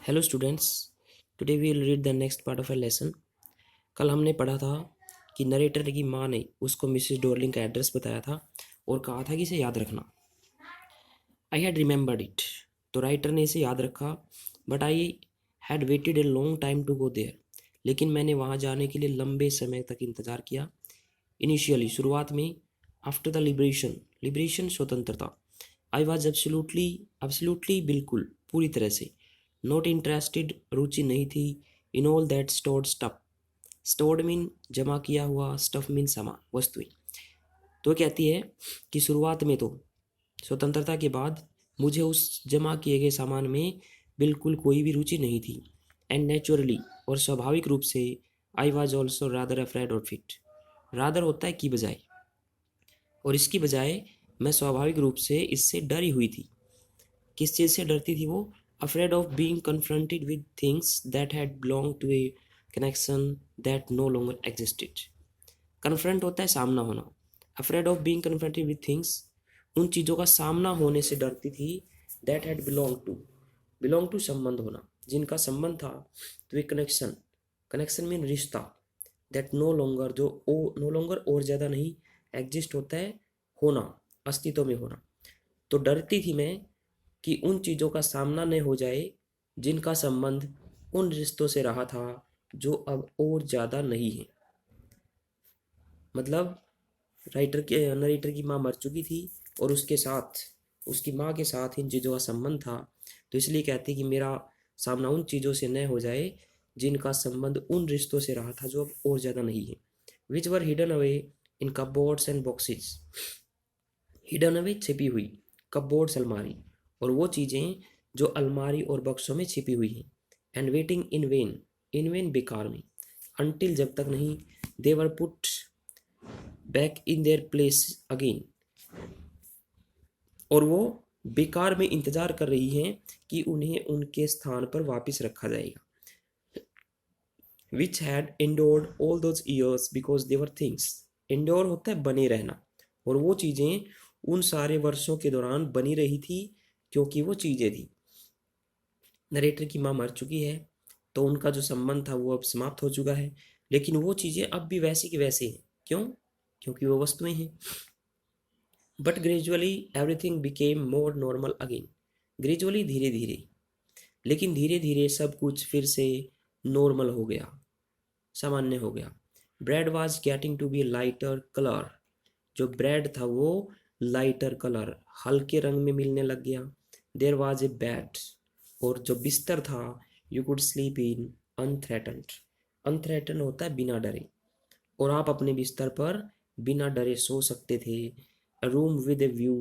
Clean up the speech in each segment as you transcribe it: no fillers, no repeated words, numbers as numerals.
Hello students, today we will read the next part of a lesson. कल हमने पढ़ा था कि नरेटर की माँ ने उसको मिसेस डॉर्लिंग का एड्रेस बताया था और कहा था कि इसे याद रखना। आई हैड रिमेंबर्ड इट, तो राइटर ने इसे याद रखा। But I had waited a long time to go there, लेकिन मैंने वहाँ जाने के लिए लंबे समय तक इंतज़ार किया। इनिशियली, शुरुआत में, आफ्टर द लिबरेशन, लिबरेशन स्वतंत्रता, आई वॉज एब्सोल्युटली एब्सोल्युटली बिल्कुल पूरी तरह से नॉट इंटरेस्टेड, रुचि नहीं थी in all that stored stuff. Stored mean जमा किया हुआ, स्टफ मीन सामान, वस्तुएं। तो कहती है कि शुरुआत में, तो स्वतंत्रता के बाद, मुझे उस जमा किए गए सामान में बिल्कुल कोई भी रुचि नहीं थी। एंड नेचुरली, और स्वाभाविक रूप से, I was also rather afraid of it. Rather होता है की बजाय, और इसकी बजाय मैं स्वाभाविक रूप से इससे डरी हुई थी। किस चीज़ से डरती थी वो? Afraid of being confronted with things that had belong to a connection that no longer existed. Confront होता है सामना होना। Afraid of being confronted with things, उन चीज़ों का सामना होने से डरती थी। दैट हैड बिलोंग टू संबंध होना, जिनका संबंध था। तो एक कनेक्शन, कनेक्शन मीन रिश्ता। दैट नो लॉन्गर, जो ओ नो लॉन्गर और ज़्यादा नहीं, एग्जिस्ट होता है होना, अस्तित्व में होना। तो डरती थी मैं कि उन चीज़ों का सामना न हो जाए जिनका संबंध उन रिश्तों से रहा था जो अब और ज़्यादा नहीं है। मतलब नरेटर की माँ मर चुकी थी और उसके साथ, उसकी माँ के साथ इन चीज़ों का संबंध था। तो इसलिए कहती कि मेरा सामना उन चीज़ों से न हो जाए जिनका संबंध उन रिश्तों से रहा था जो अब और ज़्यादा नहीं है। Which were hidden away in cupboards and boxes. Hidden away छिपी हुई, कपबोर्ड्स अलमारी, और वो चीज़ें जो अलमारी और बक्सों में छिपी हुई हैं। एंड वेटिंग इन वेन बेकार में, अनटिल जब तक नहीं, they were put back in their place again, और वो बेकार में इंतजार कर रही हैं कि उन्हें उनके स्थान पर वापस रखा जाएगा। Which had endured all those years because they were things. Endure होता है बने रहना, और वो चीज़ें उन सारे वर्षों के दौरान बनी रही थी क्योंकि वो चीज़ें थी। नरेटर की माँ मर चुकी है, तो उनका जो संबंध था वो अब समाप्त हो चुका है, लेकिन वो चीज़ें अब भी वैसी की वैसी हैं। क्यों? क्योंकि वो वस्तुएं हैं। But gradually everything became more normal again. Gradually, धीरे धीरे, लेकिन धीरे धीरे सब कुछ फिर से नॉर्मल हो गया, सामान्य हो गया। Bread was getting to be lighter colour. जो ब्रेड था वो लाइटर कलर, हल्के रंग में मिलने लग गया। देर वॉज ए बेड, और जो बिस्तर था, यू कुड स्लीप इन अनथ्रेटन्ड। अनथ्रेटन होता है बिना डरे, और आप अपने बिस्तर पर बिना डरे सो सकते थे। अ room with A view,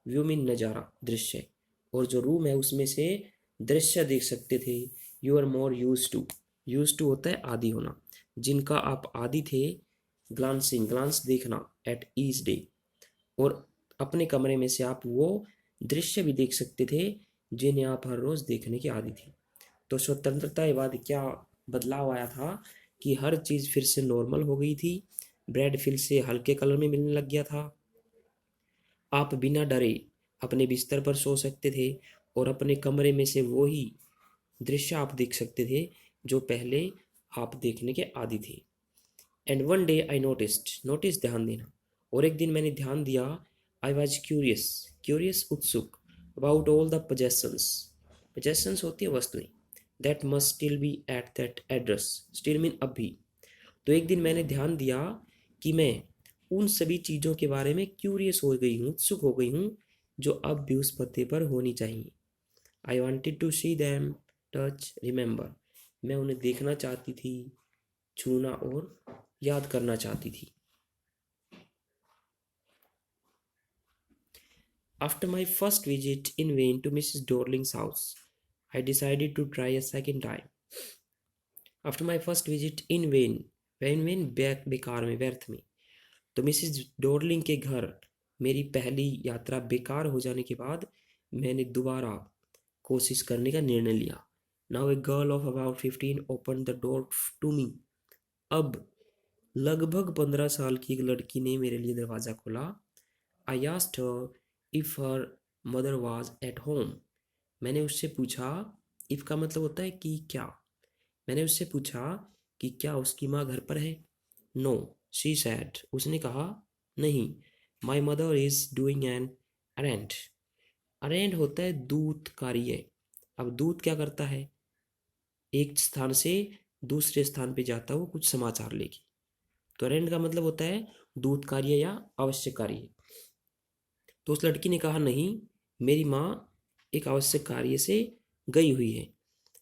view mean नज़ारा, दृश्य, और जो रूम है उसमें से दृश्य देख सकते थे। You are more use to होता है आदि होना, जिनका आप आदि थे। ग्लांसिंग, ग्लांस देखना, एट ईच डे, और अपने कमरे में से आप वो दृश्य भी देख सकते थे जिन्हें आप हर रोज़ देखने की आदी थी। तो स्वतंत्रता के बाद क्या बदलाव आया था कि हर चीज़ फिर से नॉर्मल हो गई थी। ब्रेड फिर से हल्के कलर में मिलने लग गया था। आप बिना डरे अपने बिस्तर पर सो सकते थे, और अपने कमरे में से वो ही दृश्य आप देख सकते थे जो पहले आप देखने के आदी थे। And one day I notice ध्यान देना, और एक दिन मैंने ध्यान दिया। आई वॉज क्यूरियस, क्यूरियस उत्सुक, about all the possessions. Possessions होती है वस्तुएं। That must still be at that address, still mean अभी। तो एक दिन मैंने ध्यान दिया कि मैं उन सभी चीज़ों के बारे में क्यूरियस हो गई हूँ, उत्सुक हो गई हूँ, जो अब भी उस पते पर होनी चाहिए। I wanted to see them, touch, remember. मैं उन्हें देखना चाहती थी, छूना और याद करना चाहती थी। After my first visit in vain to Mrs. Dorling's house, I decided to try a second time. After my first visit in vain, vain बेकार में, व्यर्थ में, तो मिसेस डोरलिंग के घर मेरी पहली यात्रा बेकार हो जाने के बाद मैंने दोबारा कोशिश करने का निर्णय लिया। Now a girl of about 15 open the door to me. अब लगभग 15 साल की एक लड़की ने मेरे लिए दरवाज़ा खोला। I asked her if her mother was at home. मैंने उससे पूछा इफ़ का मतलब होता है कि क्या। मैंने उससे पूछा कि क्या उसकी माँ घर पर है। नो, शी सैड, उसने कहा नहीं, my mother is doing an errand. Errand होता है दूत कार्य। अब दूत क्या करता है, एक स्थान से दूसरे स्थान पे जाता हो कुछ समाचार लेके। तो अरेंड का मतलब होता है दूत कार्य या आवश्यक कार्य। तो उस लड़की ने कहा नहीं, मेरी माँ एक आवश्यक कार्य से गई हुई है।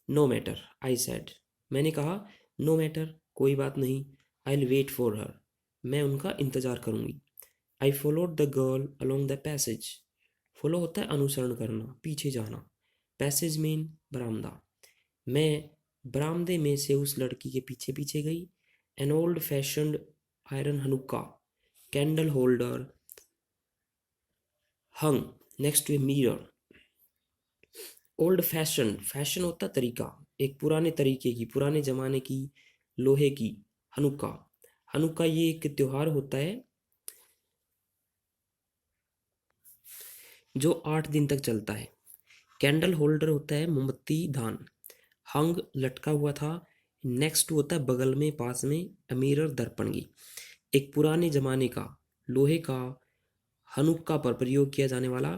नो मैटर, आई सेड, मैंने कहा नो मैटर, कोई बात नहीं, I will wait for her, मैं उनका इंतज़ार करूँगी। I followed the girl along the passage. Follow होता है अनुसरण करना, पीछे जाना। पैसेज मीन बरामदा। मैं बरामदे में से उस लड़की के पीछे पीछे गई। An old fashioned iron Hanukkah candle holder hung next to a mirror. Old fashion, fashion होता है तरीका, एक पुराने तरीके की, पुराने ज़माने की, लोहे की। हनुक्का, हनुक्का ये एक त्योहार होता है जो 8 दिन तक चलता है। कैंडल होल्डर होता है मोमबत्ती दान। हंग लटका हुआ था। नेक्स्ट टू होता है बगल में, पास में। अमीरर दर्पण की, एक पुराने जमाने का लोहे का हनुक्का पर प्रयोग किया जाने वाला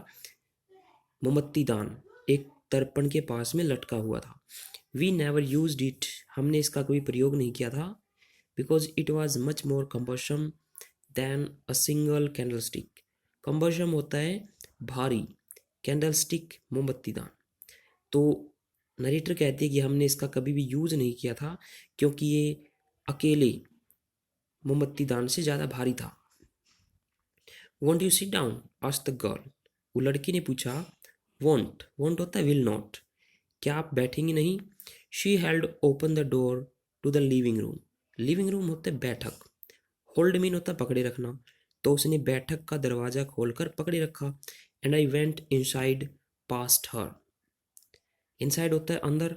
मोमबत्ती दान एक दर्पण के पास में लटका हुआ था। वी नेवर यूज्ड इट, हमने इसका कोई प्रयोग नहीं किया था। Because it was much more cumbersome than a single candle stick. Cumbersome होता है भारी, कैंडल स्टिक मोमबत्ती दान। तो नरेटर कहते हैं कि हमने इसका कभी भी यूज नहीं किया था क्योंकि ये अकेले मोमबत्ती दान से ज़्यादा भारी था। Want you sit down, asked the girl, वो लड़की ने पूछा। वॉन्ट, वॉन्ट होता है विल नॉट, क्या आप बैठेंगी नहीं। She held open the door to the living room. Living room होता है बैठक। होल्ड मीन होता है पकड़े रखना। तो उसने बैठक का दरवाजा खोलकर पकड़े रखा। And I went inside past her. Inside होता है अंदर,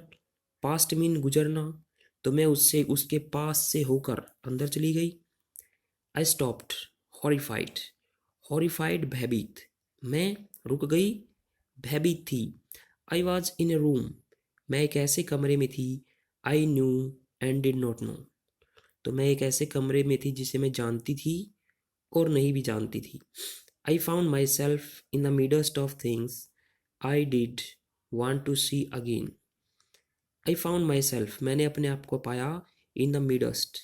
पास्ट मीन गुजरना। तो मैं उससे उसके पास से होकर अंदर चली गई। आई स्टॉप्ड, हॉरिफाइड, हॉरिफाइड भयभीत, मैं रुक गई, भयभीत थी। I was in A room, मैं एक ऐसे कमरे में थी। I knew and did not know, तो मैं एक ऐसे कमरे में थी जिसे मैं जानती थी और नहीं भी जानती थी। I found myself in the midst of things I did want to see again. I found myself, मैंने अपने आप को पाया। इन द मिडस्ट,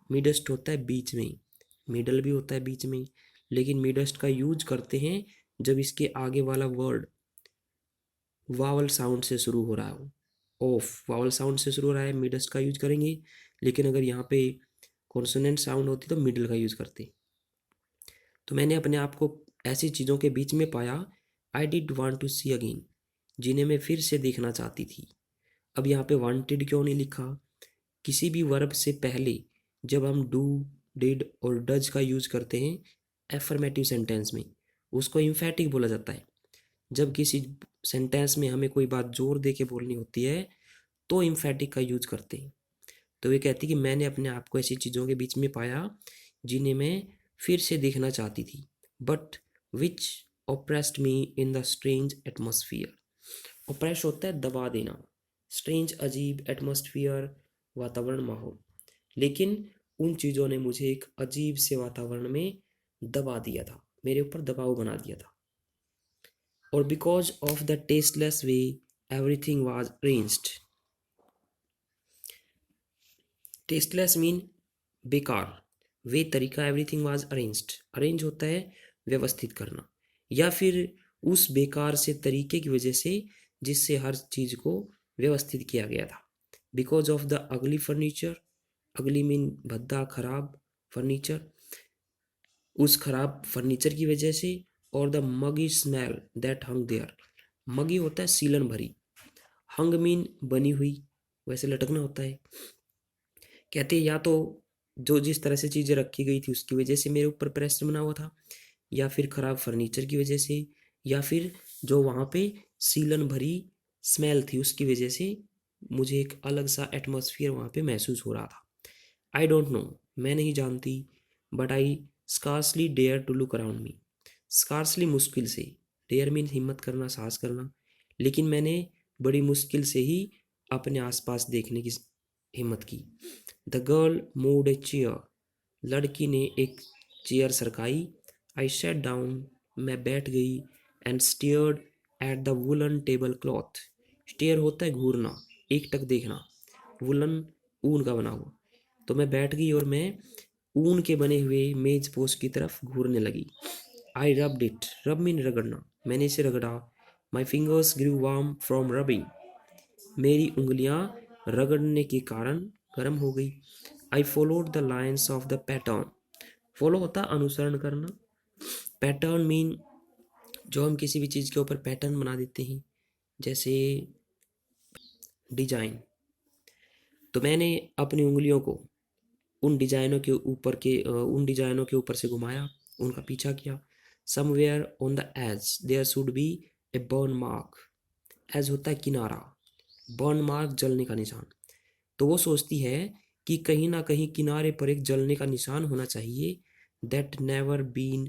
मिडस्ट होता है बीच में, मिडल भी होता है बीच में, लेकिन मिडस्ट का यूज करते हैं जब इसके आगे वाला वर्ड वावल साउंड से शुरू हो रहा हो। ऑफ वावल साउंड से शुरू हो रहा है, मिडस्ट का यूज करेंगे। लेकिन अगर यहाँ पे कॉन्सोनेंट साउंड होती तो मिडल का यूज करते। तो मैंने अपने आप को ऐसी चीज़ों के बीच में पाया। I did want to see again, जिन्हें मैं फिर से देखना चाहती थी। अब यहाँ पे वांटेड क्यों नहीं लिखा, किसी भी वर्ब से पहले जब हम डू, डिड और डज का यूज करते हैं एफर्मेटिव सेंटेंस में, उसको इम्फेटिक बोला जाता है। जब किसी सेंटेंस में हमें कोई बात जोर दे के बोलनी होती है तो इम्फेटिक का यूज करते हैं। तो वे कहती कि मैंने अपने आप को ऐसी चीज़ों के बीच में पाया जिन्हें मैं फिर से देखना चाहती थी, but which oppressed me in the strange atmosphere. Oppress होता है दबा देना, स्ट्रेंज अजीब, एटमोसफियर वातावरण, माहौल। लेकिन उन चीज़ों ने मुझे एक अजीब से वातावरण में दबा दिया था, मेरे ऊपर दबाव बना दिया था। और because of the tasteless way everything was arranged. Tasteless mean बेकार, वे तरीका एवरीथिंग वाज अरेंज्ड, अरेंज होता है व्यवस्थित करना, या फिर उस बेकार से तरीके की वजह से जिससे हर चीज़ को व्यवस्थित किया गया था। Because of the ugly furniture, अगली मीन भद्दा खराब फर्नीचर, उस खराब फर्नीचर की वजह से। और the muggy smell that hung there, muggy होता है सीलन भरी, हंग मीन बनी हुई, वैसे लटकना होता है। कहते हैं या तो जो जिस तरह से चीज़ें रखी गई थी उसकी वजह से मेरे ऊपर प्रेशर बना हुआ था, या फिर खराब फर्नीचर की वजह से, या फिर जो वहाँ पे सीलन भरी स्मेल थी उसकी वजह से मुझे एक अलग सा एटमॉस्फेयर वहाँ पे महसूस हो रहा था। आई डोंट नो, मैं नहीं जानती, but I scarcely dare to look around me. Scarcely मुश्किल से, डेयर मीन हिम्मत करना, साहस करना, लेकिन मैंने बड़ी मुश्किल से ही अपने आसपास देखने की हिम्मत की। The girl moved a chair, लड़की ने एक चेयर सरकाई। आई सैट डाउन, मैं बैठ गई। And stared at the woollen tablecloth, stare होता है घूरना, एक टक देखना, वुलन ऊन का बना हुआ। तो मैं बैठ गई और मैं ऊन के बने हुए मेज पोस्ट की तरफ घूरने लगी। I rubbed it, rub mean रगड़ना, मैंने इसे रगड़ा। My fingers grew warm from rubbing, मेरी उंगलियां रगड़ने के कारण गर्म हो गई। I followed the lines of the pattern, follow होता है अनुसरण करना, पैटर्न मीन जो हम किसी भी चीज़ के ऊपर पैटर्न बना देते हैं, जैसे डिजाइन। तो मैंने अपनी उंगलियों को उन डिजाइनों के ऊपर से घुमाया, उनका पीछा किया। Somewhere on the edge there should be a burn mark, edge होता है किनारा, बर्न मार्क जलने का निशान। तो वो सोचती है कि कहीं ना कहीं किनारे पर एक जलने का निशान होना चाहिए। That never been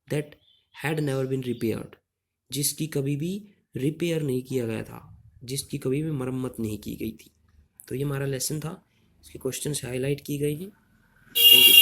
that had never been repaired, जिसकी कभी भी रिपेयर नहीं किया गया था, जिसकी कभी भी मरम्मत नहीं की गई थी। तो ये हमारा लेसन था, इसके क्वेश्चन हाईलाइट किए गए हैं। Thank you.